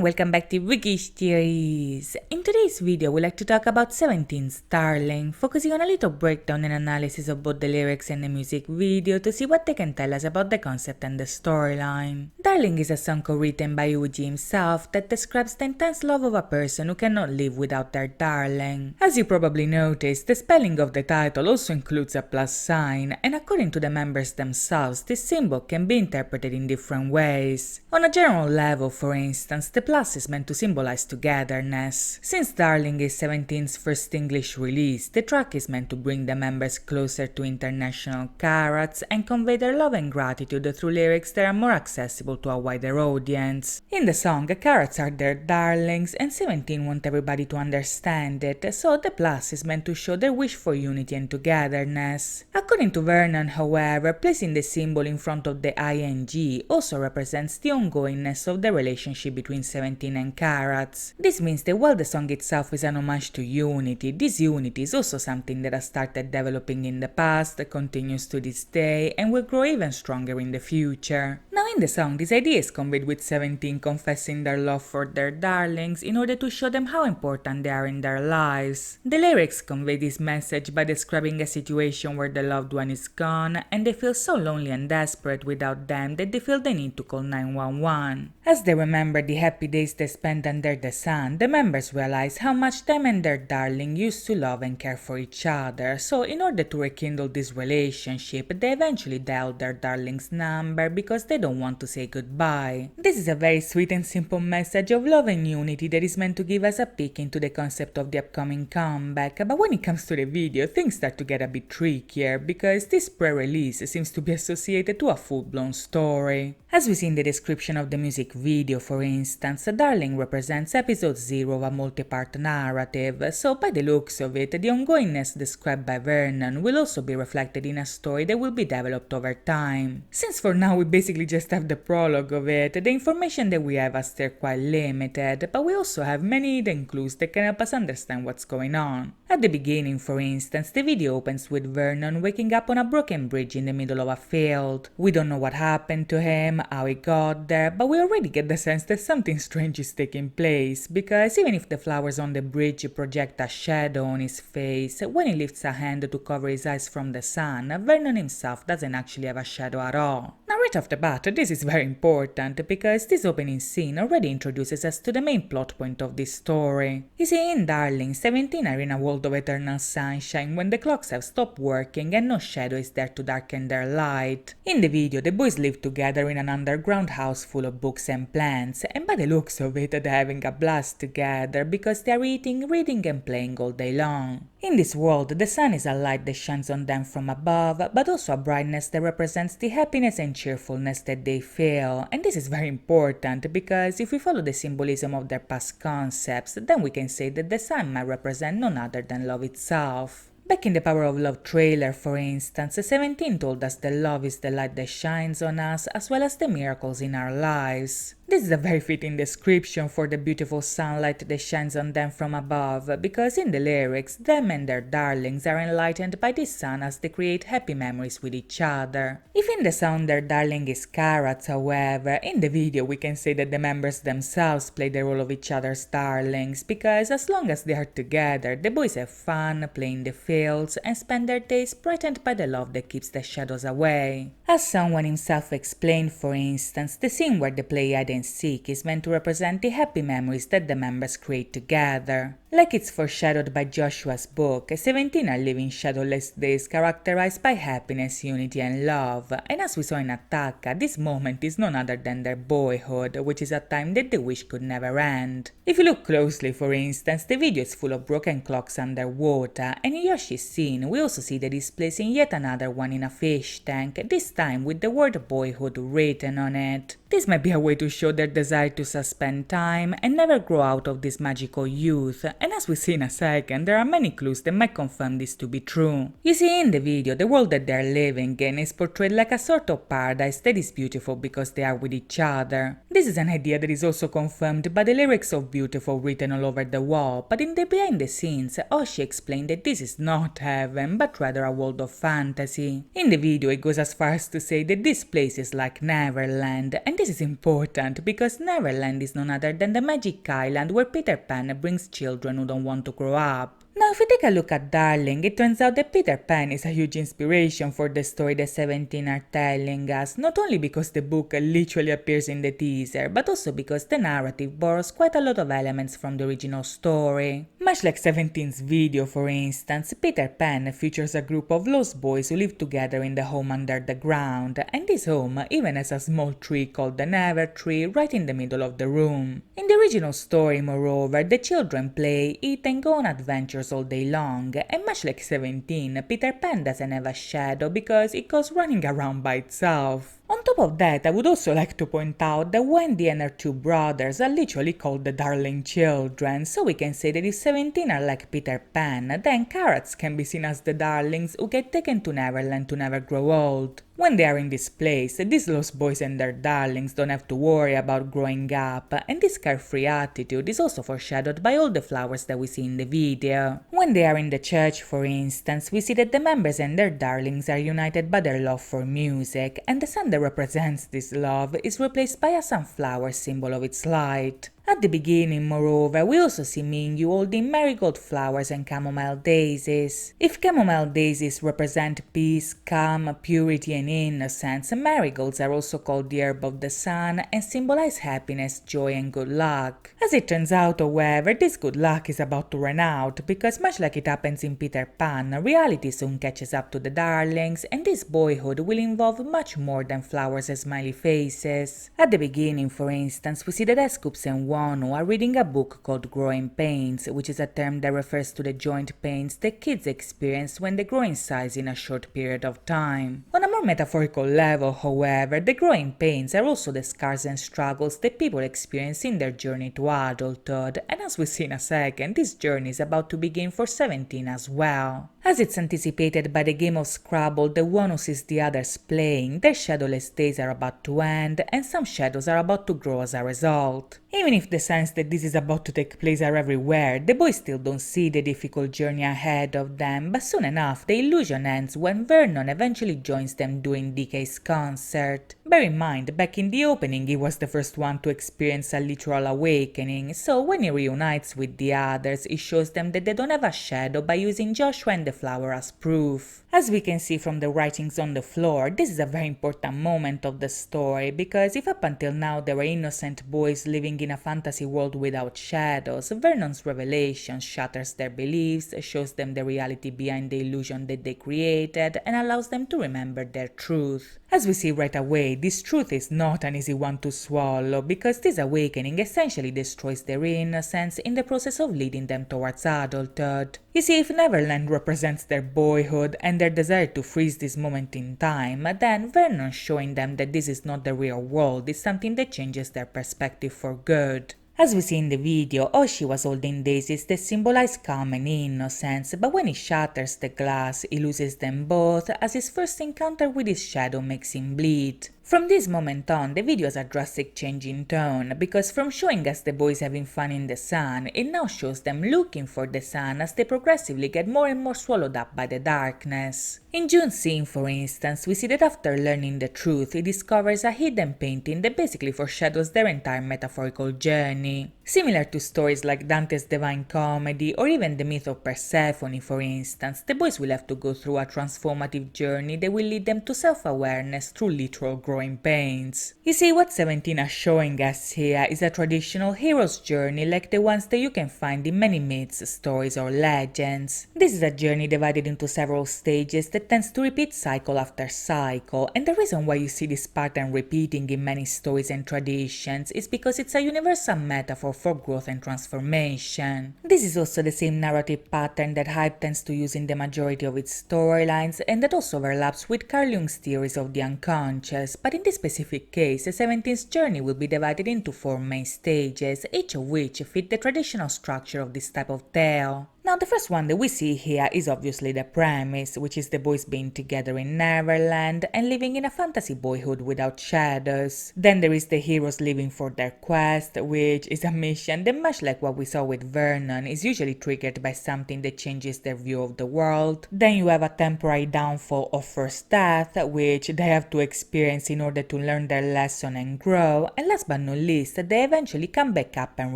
welcome back to Bookish theories. In today's video, we'd like to talk about 17's Darling, focusing on a little breakdown and analysis of both the lyrics and the music video to see what they can tell us about the concept and the storyline. Darling is a song co-written by Uji himself that describes the intense love of a person who cannot live without their darling. As you probably noticed, the spelling of the title also includes a plus sign, and according to the members themselves, this symbol can be interpreted in different ways. On a general level, for instance, the plus is meant to symbolize togetherness. Since Darling is 17's first English release, the track is meant to bring the members closer to international carats and convey their love and gratitude through lyrics that are more accessible to a wider audience. In the song, carats are their darlings and 17 want everybody to understand it, so the plus is meant to show their wish for unity and togetherness. According to Vernon, however, placing the symbol in front of the ing also represents the ongoingness of the relationship between 17 and carats. This means that while the song itself is an homage to unity, this unity is also something that has started developing in the past, continues to this day, and will grow even stronger in the future. Now in the song, this idea is conveyed with 17 confessing their love for their darlings in order to show them how important they are in their lives. The lyrics convey this message by describing a situation where the loved one is gone and they feel so lonely and desperate without them that they feel the need to call 911. As they remember the happy days they spent under the sun, the members realize how much them and their darling used to love and care for each other, so in order to rekindle this relationship, they eventually dial their darling's number because they don't want to say goodbye. This is a very sweet and simple message of love and unity that is meant to give us a peek into the concept of the upcoming comeback, but when it comes to the video, things start to get a bit trickier because this pre-release seems to be associated to a full-blown story. As we see in the description of the music video, for instance, Darling represents episode 0 of a multi-part narrative, so by the looks of it, the ongoingness described by Vernon will also be reflected in a story that will be developed over time. Since for now we basically just have the prologue of it, the information that we have are still quite limited, but we also have many hidden clues that can help us understand what's going on. At the beginning, for instance, the video opens with Vernon waking up on a broken bridge in the middle of a field. We don't know what happened to him, how he got there, but we already get the sense that something strange is taking place, because even if the flowers on the bridge project a shadow on his face, when he lifts a hand to cover his eyes from the sun, Vernon himself doesn't actually have a shadow at all. Now right off the bat, this is very important because this opening scene already introduces us to the main plot point of this story. You see, in Darling, 17 are in a world of eternal sunshine when the clocks have stopped working and no shadow is there to darken their light. In the video, the boys live together in an underground house full of books and plants, and by the looks of it, they're having a blast together because they're eating, reading and playing all day long. In this world, the sun is a light that shines on them from above, but also a brightness that represents the happiness and cheerfulness that they feel. And this is very important because if we follow the symbolism of their past concepts, then we can say that the sun might represent none other than love itself. Back in the Power of Love trailer, for instance, 17 told us that love is the light that shines on us as well as the miracles in our lives. This is a very fitting description for the beautiful sunlight that shines on them from above, because in the lyrics, them and their darlings are enlightened by the sun as they create happy memories with each other. If in the song their darling is carrots, however, in the video we can say that the members themselves play the role of each other's darlings, because as long as they are together, the boys have fun, play in the fields, and spend their days brightened by the love that keeps the shadows away. As someone himself explained, for instance, the scene where they play hide and seek is meant to represent the happy memories that the members create together. Like it's foreshadowed by Joshua's book, 17 are living shadowless days characterized by happiness, unity and love, and as we saw in Attacca, this moment is none other than their boyhood, which is a time that they wish could never end. If you look closely, for instance, the video is full of broken clocks underwater, and in Yoshi's scene we also see that he's placing yet another one in a fish tank, this time with the word boyhood written on it. This might be a way to show their desire to suspend time and never grow out of this magical youth, and as we see in a second, there are many clues that might confirm this to be true. You see, in the video, the world that they're living in is portrayed like a sort of paradise that is beautiful because they are with each other. This is an idea that is also confirmed by the lyrics of Beautiful written all over the wall, but in the behind the scenes, Oshi explained that this is not heaven, but rather a world of fantasy. In the video, it goes as far as to say that this place is like Neverland, and this is important because Neverland is none other than the magic island where Peter Pan brings children who don't want to grow up. Now, if we take a look at Darling, it turns out that Peter Pan is a huge inspiration for the story the 17 are telling us, not only because the book literally appears in the teaser, but also because the narrative borrows quite a lot of elements from the original story. Much like 17's video, for instance, Peter Pan features a group of lost boys who live together in the home under the ground, and this home even has a small tree called the Never Tree right in the middle of the room. In the original story, moreover, the children play, eat and go on adventures all day long, and much like 17, Peter Pan doesn't have a shadow because it goes running around by itself. On top of that, I would also like to point out that Wendy and her two brothers are literally called the darling children, so we can say that if 17 are like Peter Pan, then carrots can be seen as the darlings who get taken to Neverland to never grow old. When they are in this place, these lost boys and their darlings don't have to worry about growing up, and this carefree attitude is also foreshadowed by all the flowers that we see in the video. When they are in the church, for instance, we see that the members and their darlings are united by their love for music, and the sun that represents this love is replaced by a sunflower, symbol of its light. At the beginning, moreover, we also see Mingyu holding marigold flowers and chamomile daisies. If chamomile daisies represent peace, calm, purity and innocence, marigolds are also called the herb of the sun and symbolize happiness, joy and good luck. As it turns out, however, this good luck is about to run out because much like it happens in Peter Pan, reality soon catches up to the darlings, and this boyhood will involve much more than flowers and smiley faces. At the beginning, for instance, we see that Scoops and Wano are reading a book called Growing Pains, which is a term that refers to the joint pains that kids experience when they grow in size in a short period of time. On a more metaphorical level, however, the growing pains are also the scars and struggles that people experience in their journey to adulthood, and as we see in a second, this journey is about to begin for 17 as well. As it's anticipated by the game of Scrabble that Wano sees the others playing, their shadowless days are about to end, and some shadows are about to grow as a result. Even if the signs that this is about to take place are everywhere, the boys still don't see the difficult journey ahead of them, but soon enough the illusion ends when Vernon eventually joins them doing DK's concert. Bear in mind, back in the opening he was the first one to experience a literal awakening, so when he reunites with the others he shows them that they don't have a shadow by using Joshua and the flower as proof. As we can see from the writings on the floor, this is a very important moment of the story, because if up until now there were innocent boys living in a fantasy world without shadows, Vernon's revelation shatters their beliefs, shows them the reality behind the illusion that they created, and allows them to remember their truth. As we see right away, this truth is not an easy one to swallow, because this awakening essentially destroys their innocence in the process of leading them towards adulthood. You see, if Neverland represents their boyhood and their desire to freeze this moment in time, then Vernon showing them that this is not the real world is something that changes their perspective for good. As we see in the video, Oshi was holding daisies that symbolize calm and innocence, but when he shatters the glass, he loses them both, as his first encounter with his shadow makes him bleed. From this moment on, the video has a drastic change in tone, because from showing us the boys having fun in the sun, it now shows them looking for the sun as they progressively get more and more swallowed up by the darkness. In June's scene, for instance, we see that after learning the truth, he discovers a hidden painting that basically foreshadows their entire metaphorical journey. Similar to stories like Dante's Divine Comedy or even the myth of Persephone, for instance, the boys will have to go through a transformative journey that will lead them to self-awareness through literal growing pains. You see, what 17 are showing us here is a traditional hero's journey like the ones that you can find in many myths, stories or legends. This is a journey divided into several stages that tends to repeat cycle after cycle, and the reason why you see this pattern repeating in many stories and traditions is because it's a universal metaphor for growth and transformation. This is also the same narrative pattern that Hype tends to use in the majority of its storylines, and that also overlaps with Carl Jung's theories of the unconscious, but in this specific case, the 17th journey will be divided into 4 main stages, each of which fit the traditional structure of this type of tale. Now, the first one that we see here is obviously the premise, which is the boys being together in Neverland and living in a fantasy boyhood without shadows. Then there is the heroes living for their quest, which is a mission that, much like what we saw with Vernon, is usually triggered by something that changes their view of the world. Then you have a temporary downfall or first death, which they have to experience in order to learn their lesson and grow. And last but not least, they eventually come back up and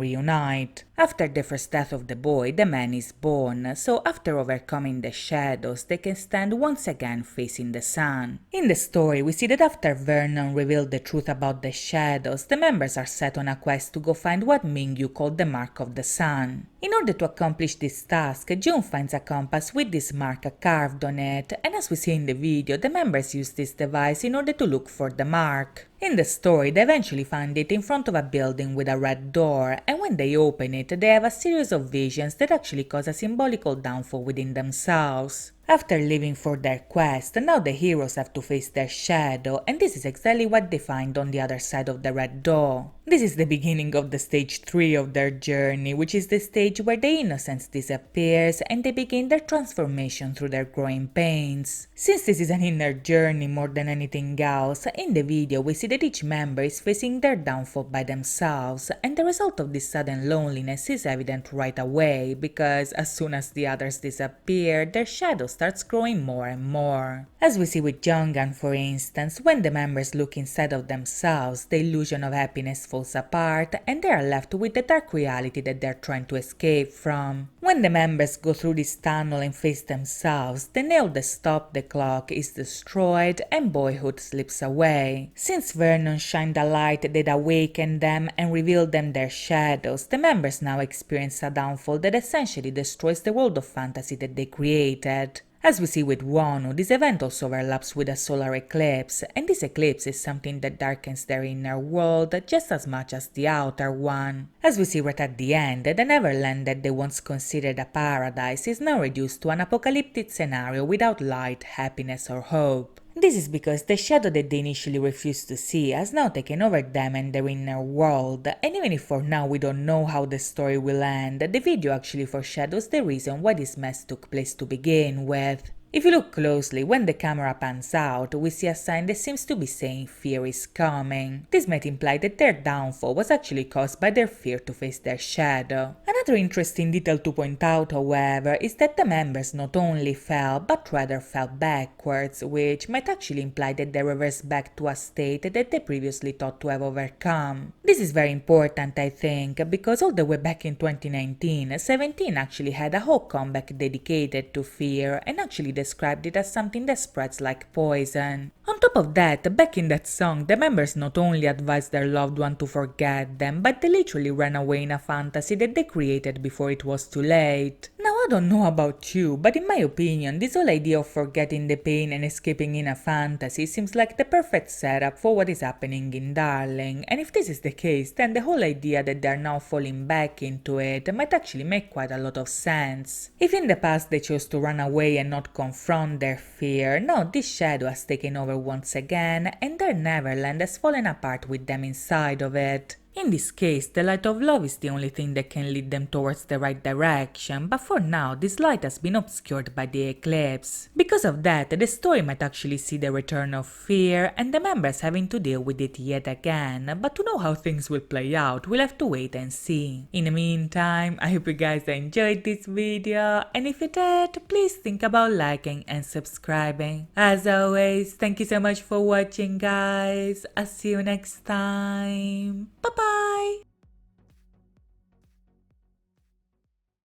reunite. After the first death of the boy, the man is born, so after overcoming the shadows, they can stand once again facing the sun. In the story, we see that after Vernon revealed the truth about the shadows, the members are set on a quest to go find what Mingyu called the Mark of the Sun. In order to accomplish this task, June finds a compass with this mark carved on it, and as we see in the video, the members use this device in order to look for the mark. In the story, they eventually find it in front of a building with a red door, and when they open it, they have a series of visions that actually cause a symbolical downfall within themselves. After leaving for their quest, now the heroes have to face their shadow, and this is exactly what they find on the other side of the red door. This is the beginning of the stage 3 of their journey, which is the stage where the innocence disappears and they begin their transformation through their growing pains. Since this is an inner journey more than anything else, in the video we see that each member is facing their downfall by themselves, and the result of this sudden loneliness is evident right away, because as soon as the others disappear, their shadow starts growing more and more. As we see with Jonghan, for instance, when the members look inside of themselves, the illusion of happiness falls apart and they are left with the dark reality that they are trying to escape from. When the members go through this tunnel and face themselves, the nail that stopped the clock is destroyed and boyhood slips away. Since Vernon shined a light that awakened them and revealed them their shadows, the members now experience a downfall that essentially destroys the world of fantasy that they created. As we see with Wonu, this event also overlaps with a solar eclipse, and this eclipse is something that darkens their inner world just as much as the outer one. As we see right at the end, the Neverland that they once considered a paradise is now reduced to an apocalyptic scenario without light, happiness or hope. This is because the shadow that they initially refused to see has now taken over them and their inner world, and even if for now we don't know how the story will end, the video actually foreshadows the reason why this mess took place to begin with. If you look closely, when the camera pans out, we see a sign that seems to be saying fear is coming. This might imply that their downfall was actually caused by their fear to face their shadow. Another interesting detail to point out, however, is that the members not only fell, but rather fell backwards, which might actually imply that they reversed back to a state that they previously thought to have overcome. This is very important, I think, because all the way back in 2019, 17 actually had a whole comeback dedicated to fear and actually described it as something that spreads like poison. On top of that, back in that song, the members not only advised their loved one to forget them, but they literally ran away in a fantasy that they created before it was too late. Now, I don't know about you, but in my opinion, this whole idea of forgetting the pain and escaping in a fantasy seems like the perfect setup for what is happening in Darling, and if this is the case, then the whole idea that they are now falling back into it might actually make quite a lot of sense. If in the past they chose to run away and not confront their fear, now this shadow has taken over once again and their Neverland has fallen apart with them inside of it. In this case, the light of love is the only thing that can lead them towards the right direction, but for now, this light has been obscured by the eclipse. Because of that, the story might actually see the return of fear and the members having to deal with it yet again, but to know how things will play out, we'll have to wait and see. In the meantime, I hope you guys enjoyed this video, and if you did, please think about liking and subscribing. As always, thank you so much for watching, guys. I'll see you next time. Bye bye!